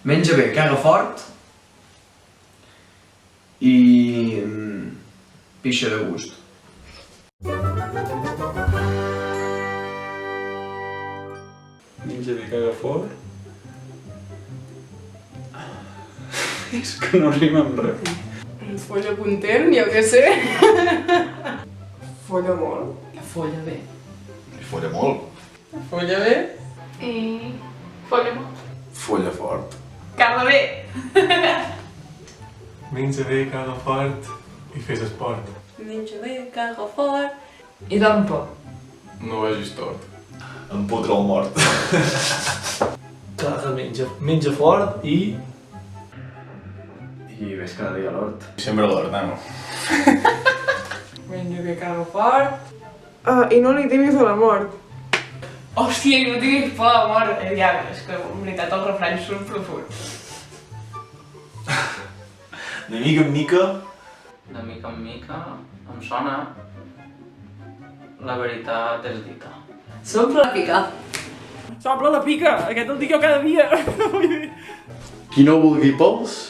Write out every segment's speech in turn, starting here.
Menja bé, caga fort i pixa de gust. Menja bé, caga fort. És que no rima amb res. Folla content, jo què sé. Folla molt. Folla bé. Folla molt. Folla bé. I... folla molt. Folla fort. Caga bé. Menja bé, caga fort i fes esport. Menja bé, caga fort i dorm poc. No vagis tort. Emputra el mort. Caga, menja fort i ves cada dia a l'hort. Sempre l'hort, nano. Menja bé, caga fort. I no li temis a la mort. Hòstia, i no tinguis por a la mort. Ja, és que en veritat els refranys són profunds. De mica en mica... De mica en mica em sona la veritat és dita. S'omple la pica. S'omple la pica, aquest el dic jo cada dia. Qui no vulgui pols,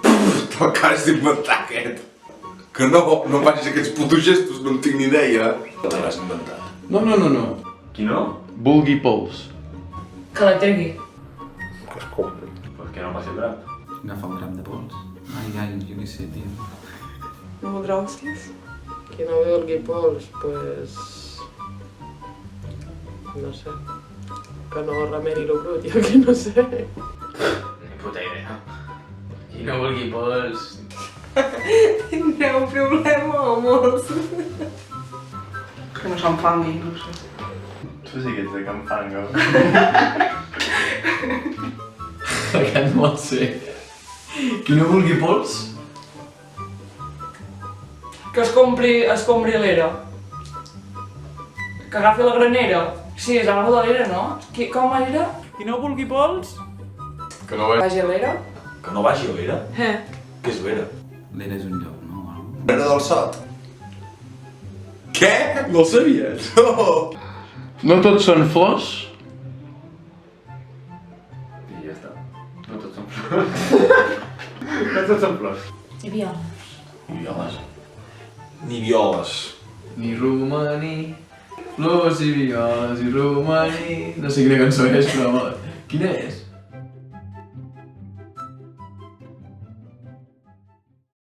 Te'l que has d'inventar, aquest. Que no facis aquests putos gestos, no en tinc ni idea. Te l'has inventat. no. Qui no? Vulgui pols. Que la tregui. Que es compri. Pues que no passi el drap. Agafa un gram de pols. Ai, jo què sé, tio. No voldrà hòsties? Qui no vulgui pols, pues... no sé. Que no remeni lo brut, jo que no sé. Ni puta idea. Qui no vulgui pols... Tindreu un problema o molts. Que no s'enfangui, no sé. Tu sí que ets de Campango. Aquest no el sé. Qui no vulgui pols, Que es compri l'era. Que agafi la granera. Sí, és algo de l'era, no? Com era? Qui no vulgui pols, Que no vagis... vagi a l'era. Que no vagi a l'era? Què és l'era? L'era és un lloc, no? O algo. L'era del sot. Què? no el sabies? No! No tots són flors? I ja està. No tots són flors. No tots són flors. I viola. Ni violes. Ni violes. Ni romaní, flors i violes i romaní... No sé quina cançó és, però... Quina és?